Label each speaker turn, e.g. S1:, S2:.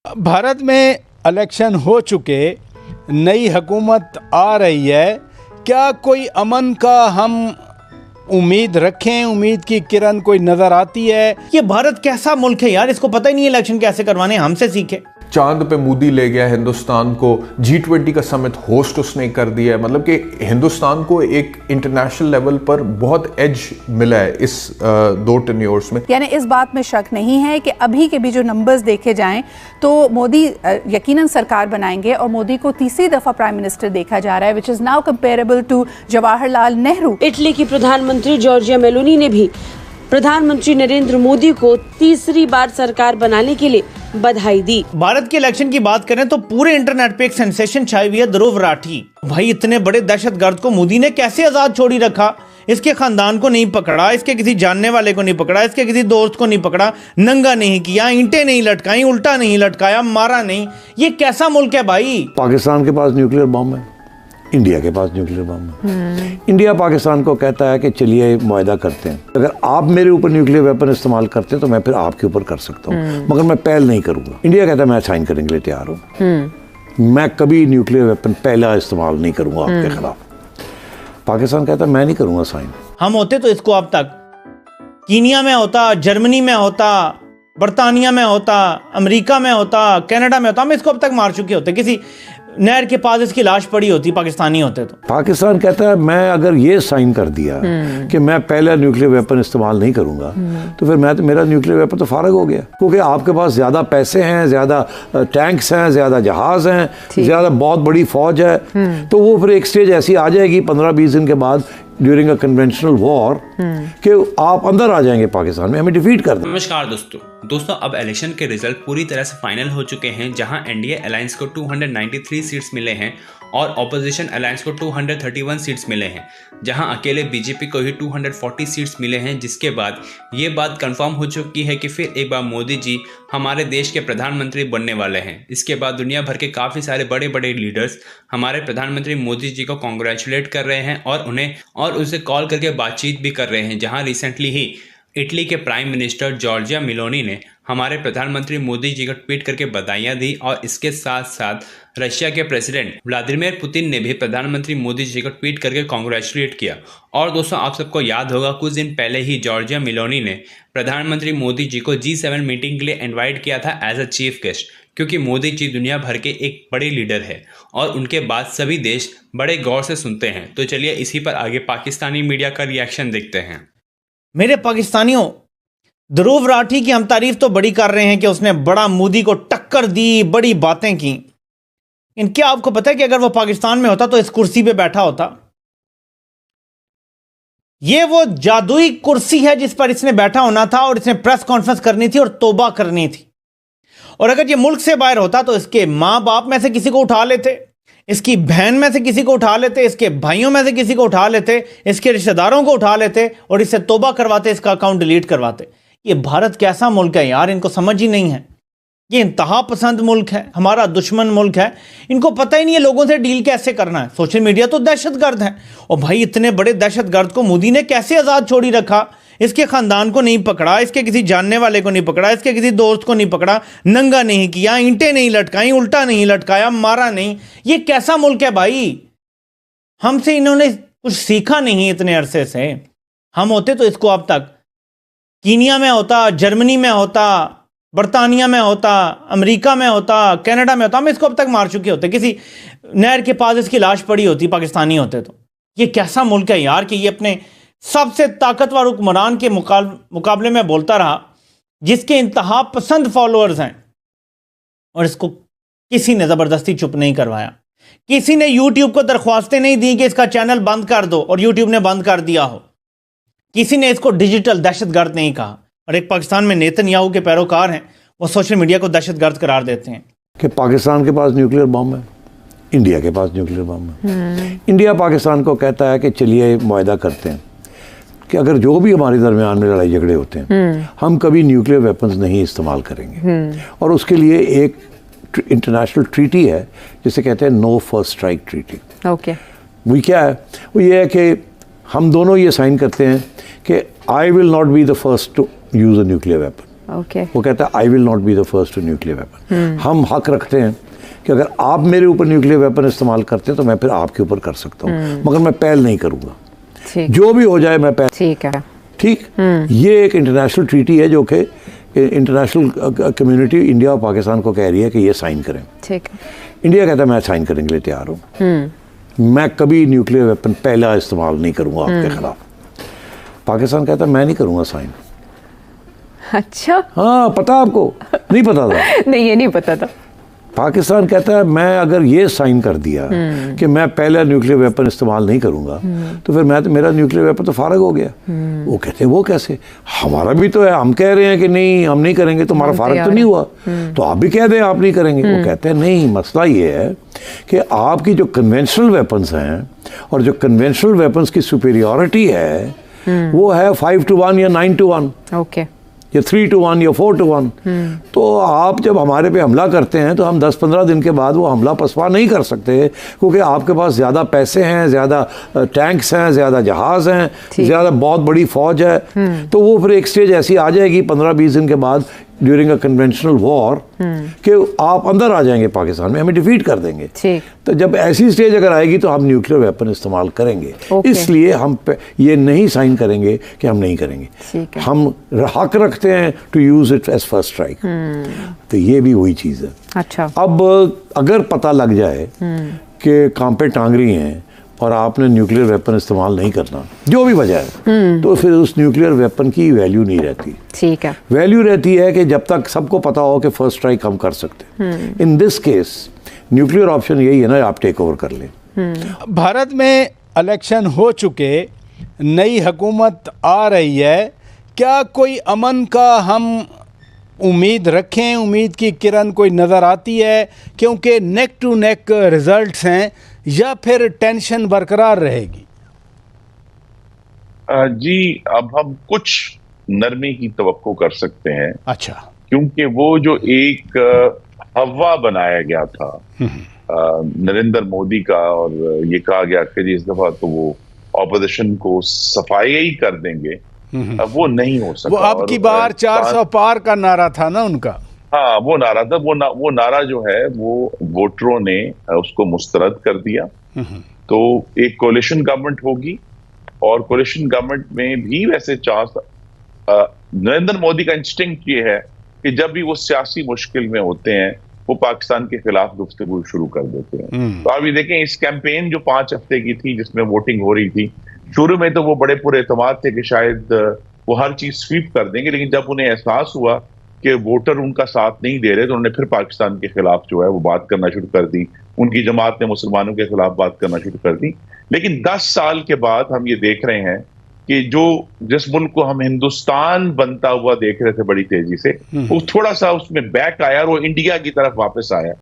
S1: भारत में इलेक्शन हो चुके, नई हुकूमत आ रही है, क्या कोई अमन का हम उम्मीद रखें? उम्मीद की किरण कोई नजर आती है?
S2: ये भारत कैसा मुल्क है यार, इसको पता ही नहीं है इलेक्शन कैसे करवाने, हमसे सीखे।
S3: चांद पे मोदी ले गया हिंदुस्तान को, G20 का समिट होस्ट उसने कर दिया है। मतलब कि हिंदुस्तान को एक इंटरनेशनल लेवल पर बहुत एज मिला है इस 2 टेन्योर्स में।
S4: यानी इस बात में शक नहीं है कि अभी के भी जो नंबर्स देखे जाएं तो मोदी यकीनन सरकार बनाएंगे और मोदी को तीसरी दफा प्राइम मिनिस्टर देखा जा रहा है, which is now comparable to Jawaharlal Nehru.
S5: Italy की प्रधानमंत्री जॉर्जिया मेलोनी ने भी प्रधानमंत्री नरेंद्र मोदी को तीसरी बार सरकार बनाने के लिए बधाई दी।
S2: भारत के इलेक्शन की बात करें तो पूरे इंटरनेट पे एक सेंसेशन छाई हुई है, ध्रुव राठी। भाई इतने बड़े दहशतगर्द को मोदी ने कैसे आजाद छोड़ी रखा? इसके खानदान को नहीं पकड़ा, इसके किसी जानने वाले को नहीं पकड़ा, इसके किसी दोस्त को नहीं पकड़ा, नंगा नहीं किया, ईंटें नहीं लटकाई, उल्टा नहीं लटकाया, मारा नहीं। ये कैसा मुल्क है भाई?
S6: पाकिस्तान के पास न्यूक्लियर बम है, इंडिया के पास न्यूक्लियर बम है। इंडिया पाकिस्तान को कहता है कि चलिए मुआहदा करते हैं, अगर आप मेरे ऊपर न्यूक्लियर वेपन इस्तेमाल करते हैं तो मैं फिर आपके ऊपर कर सकता हूँ, मगर मैं पहल नहीं करूँगा। इंडिया कहता है मैं साइन करने के लिए तैयार हूँ, मैं कभी न्यूक्लियर वेपन पहला इस्तेमाल नहीं करूँगा आपके खिलाफ। पाकिस्तान कहता है मैं नहीं करूँगा साइन।
S2: हम होते तो इसको अब तक कीनिया में होता, जर्मनी में होता, बरतानिया में होता, अमेरिका में होता, कनाडा में होता, हम इसको अब तक मार चुके होते। किसी नहर के पास इसकी लाश पड़ी होती पाकिस्तानी होते तो।
S6: पाकिस्तान कहता है मैं अगर ये साइन कर दिया कि मैं पहला न्यूक्लियर वेपन इस्तेमाल नहीं करूंगा तो फिर मेरा न्यूक्लियर वेपन तो फारग हो गया, क्योंकि आपके पास ज्यादा पैसे हैं, ज्यादा टैंक्स हैं, ज्यादा जहाज हैं, ज्यादा बहुत बड़ी फौज है, तो वो फिर एक स्टेज ऐसी आ जाएगी 15-20 दिन के बाद ड्यूरिंग अ कन्वेंशनल वॉर कि आप अंदर आ जाएंगे पाकिस्तान में, हमें डिफीट कर दें।
S7: नमस्कार दोस्तों, अब इलेक्शन के रिजल्ट पूरी तरह से फाइनल हो चुके हैं, जहां एनडीए अलायंस को 293 सीट्स मिले हैं और ऑपोजिशन अलायंस को 231 सीट्स मिले हैं, जहां अकेले बीजेपी को ही 240 सीट्स मिले हैं। जिसके बाद ये बात कंफर्म हो चुकी है कि फिर एक बार मोदी जी हमारे देश के प्रधानमंत्री बनने वाले हैं। इसके बाद दुनिया भर के काफ़ी सारे बड़े बड़े लीडर्स हमारे प्रधानमंत्री मोदी जी को कॉन्ग्रेचुलेट कर रहे हैं और उनसे कॉल करके बातचीत भी कर रहे हैं। जहां रिसेंटली ही इटली के प्राइम मिनिस्टर जॉर्जिया मेलोनी ने हमारे प्रधानमंत्री मोदी जी को ट्वीट करके बधाइयाँ दी, और इसके साथ साथ रशिया के प्रेसिडेंट व्लादिमीर पुतिन ने भी प्रधानमंत्री मोदी जी को ट्वीट करके कॉन्ग्रेचुलेट किया। और दोस्तों, आप सबको याद होगा कुछ दिन पहले ही जॉर्जिया मेलोनी ने प्रधानमंत्री मोदी जी को G7 मीटिंग के लिए इन्वाइट किया था एज अ चीफ गेस्ट, क्योंकि मोदी जी दुनिया भर के एक बड़े लीडर है और उनके बात सभी देश बड़े गौर से सुनते हैं। तो चलिए इसी पर आगे पाकिस्तानी मीडिया का रिएक्शन देखते हैं।
S2: मेरे पाकिस्तानियों, ध्रुव राठी की हम तारीफ तो बड़ी कर रहे हैं कि उसने बड़ा मोदी को टक्कर दी, बड़ी बातें की। इनके आपको पता है कि अगर वो पाकिस्तान में होता तो इस कुर्सी पे बैठा होता। ये वो जादुई कुर्सी है जिस पर इसने बैठा होना था और इसने प्रेस कॉन्फ्रेंस करनी थी और तौबा करनी थी। और अगर ये मुल्क से बाहर होता तो इसके मां बाप में से किसी को उठा लेते, इसकी बहन में से किसी को उठा लेते, इसके भाइयों में से किसी को उठा लेते, इसके रिश्तेदारों को उठा लेते और इससे तौबा करवाते, इसका अकाउंट डिलीट करवाते। ये भारत कैसा मुल्क है यार, इनको समझ ही नहीं है। ये इंतहा पसंद मुल्क है, हमारा दुश्मन मुल्क है। इनको पता ही नहीं है लोगों से डील कैसे करना है। सोशल मीडिया तो दहशतगर्द है, और भाई इतने बड़े दहशतगर्द को मोदी ने कैसे आजाद छोड़ी रखा? इसके खानदान को नहीं पकड़ा, इसके किसी जानने वाले को नहीं पकड़ा, इसके किसी दोस्त को नहीं पकड़ा, नंगा नहीं किया, ईंटें नहीं लटकाई, उल्टा नहीं लटकाया, मारा नहीं। ये कैसा मुल्क है भाई? हमसे इन्होंने कुछ सीखा नहीं इतने अरसे से। हम होते तो इसको अब तक कीनिया में होता, जर्मनी में होता, बरतानिया में होता, अमेरिका में होता, कनाडा में होता, हम इसको अब तक मार चुके होते। किसी नहर के पास इसकी लाश पड़ी होती पाकिस्तानी होते तो। ये कैसा मुल्क है यार कि ये अपने सबसे ताकतवर हुक्मरान के मुकाबले में बोलता रहा, जिसके इंतहा पसंद फॉलोअर्स हैं, और इसको किसी ने ज़बरदस्ती चुप नहीं करवाया। किसी ने यूट्यूब को दरख्वास्तें नहीं दी कि इसका चैनल बंद कर दो और यूट्यूब ने बंद कर दिया हो। किसी ने इसको डिजिटल दहशतगर्द नहीं कहा। और एक पाकिस्तान में नेतन्याहू के पैरोकार हैं, वो सोशल मीडिया को दहशतगर्द करार देते हैं
S6: कि पाकिस्तान के पास न्यूक्लियर बम है, इंडिया के पास न्यूक्लियर बम है। इंडिया पाकिस्तान को कहता है कि चलिए मुआहदा करते हैं कि अगर जो भी हमारे दरमियान में लड़ाई झगड़े होते हैं हम कभी न्यूक्लियर वेपन्स नहीं इस्तेमाल करेंगे, और उसके लिए एक इंटरनेशनल ट्रीटी है जिसे कहते हैं no first strike treaty.
S4: Okay,
S6: वो क्या है? वो ये है कि हम दोनों ये साइन करते हैं कि I will not be the first to use a nuclear weapon,
S8: okay.
S6: वो कहता है I will not be the first to nuclear weapon. हम हक रखते हैं कि अगर आप मेरे ऊपर न्यूक्लियर वेपन इस्तेमाल करते हैं तो मैं फिर आपके ऊपर कर सकता हूँ, मगर मैं पहल नहीं करूँगा।
S8: ठीक,
S6: जो भी हो जाए मैं पहल।
S8: ठीक है।
S6: ठीक, ये एक इंटरनेशनल ट्रीटी है जो कि इंटरनेशनल कम्युनिटी इंडिया और पाकिस्तान को कह रही है कि ये साइन करें।
S8: ठीक है।
S6: इंडिया कहता है मैं साइन करने के लिए तैयार हूँ, मैं कभी न्यूक्लियर वेपन पहला इस्तेमाल नहीं करूँगा आपके खिलाफ। पाकिस्तान कहता है मैं नहीं करूँगा साइन।
S8: अच्छा,
S6: हाँ, पता आपको? नहीं पता था?
S8: नहीं, ये नहीं पता था।
S6: पाकिस्तान कहता है मैं अगर ये साइन कर दिया कि मैं पहला न्यूक्लियर वेपन इस्तेमाल नहीं करूँगा तो फिर मेरा न्यूक्लियर वेपन तो फारग हो गया। वो कहते हैं वो कैसे, हमारा भी तो है, हम कह रहे हैं कि नहीं हम नहीं करेंगे, तुम्हारा फारग तो नहीं हुआ, तो आप भी कह दें आप नहीं करेंगे। वो कहते हैं नहीं, मसला ये है कि आपकी जो कन्वेंशनल वेपन्स हैं और जो कन्वेंशनल वेपन्स की सुपीरियॉरिटी है वो है 5-1 या 9-1,
S8: ओके,
S6: या 3-1 या 4-1। तो आप जब हमारे पे हमला करते हैं तो हम 10-15 दिन के बाद वो हमला पसपा नहीं कर सकते, क्योंकि आपके पास ज़्यादा पैसे हैं, ज़्यादा टैंक्स हैं, ज़्यादा जहाज़ हैं, ज़्यादा बहुत बड़ी फ़ौज है। तो वो फिर एक स्टेज ऐसी आ जाएगी 15-20 दिन के बाद ड्यूरिंग अ कन्वेंशनल वॉर कि आप अंदर आ जाएंगे पाकिस्तान में, हमें डिफीट कर देंगे।
S8: ठीक।
S6: तो जब ऐसी स्टेज अगर आएगी तो हम न्यूक्लियर वेपन इस्तेमाल करेंगे।
S8: ओके।
S6: इसलिए हम ये नहीं साइन करेंगे कि हम नहीं करेंगे।
S8: ठीक है।
S6: हम हक रखते हैं to use it as first strike. तो ये भी वही चीज़ है।
S8: अच्छा,
S6: अब अगर पता लग जाए कि कांपे टांग रही हैं और आपने न्यूक्लियर वेपन इस्तेमाल नहीं करना, जो भी वजह है, तो फिर उस न्यूक्लियर वेपन की वैल्यू नहीं रहती।
S8: ठीक है।
S6: वैल्यू रहती है कि जब तक सबको पता हो कि फर्स्ट स्ट्राइक हम कर सकते। In this case nuclear option यही है ना, आप टेक ओवर कर लें।
S1: भारत में इलेक्शन हो चुके, नई हुकूमत आ रही है, क्या कोई अमन का हम उम्मीद रखें? उम्मीद की किरण कोई नज़र आती है? क्योंकि नेक टू नेक रिजल्ट्स हैं, या फिर टेंशन बरकरार रहेगी?
S9: जी, अब हम कुछ नरमी की तवक्को कर सकते हैं।
S1: अच्छा,
S9: क्योंकि वो जो एक हवा बनाया गया था नरेंद्र मोदी का, और ये कहा गया कि इस दफा तो वो ऑपोजिशन को सफाई कर देंगे, अब वो नहीं हो सका।
S1: वो अब की बार 400 पार का नारा था ना उनका।
S9: हाँ, वो नारा था। वो नारा जो है वो वोटरों ने उसको मुस्तरद कर दिया। तो एक कोलिशन गवर्नमेंट होगी, और कोलिशन गवर्नमेंट में भी वैसे नरेंद्र मोदी का इंस्टिंक्ट ये है कि जब भी वो सियासी मुश्किल में होते हैं वो पाकिस्तान के खिलाफ गुफ्तगू शुरू कर देते हैं। तो अभी देखें, इस कैंपेन जो 5 हफ्ते की थी जिसमें वोटिंग हो रही थी, शुरू में तो वो बड़े पूरे एतमाद थे कि शायद वो हर चीज स्वीप कर देंगे, लेकिन जब उन्हें एहसास हुआ कि वोटर उनका साथ नहीं दे रहे तो उन्होंने फिर पाकिस्तान के खिलाफ जो है वो बात करना शुरू कर दी। उनकी जमात ने मुसलमानों के खिलाफ बात करना शुरू कर दी। लेकिन 10 साल के बाद हम ये देख रहे हैं कि जिस मुल्क को हम हिंदुस्तान बनता हुआ देख रहे थे बड़ी तेजी से, वो थोड़ा सा उसमें बैक आया और वो इंडिया की तरफ वापस आया।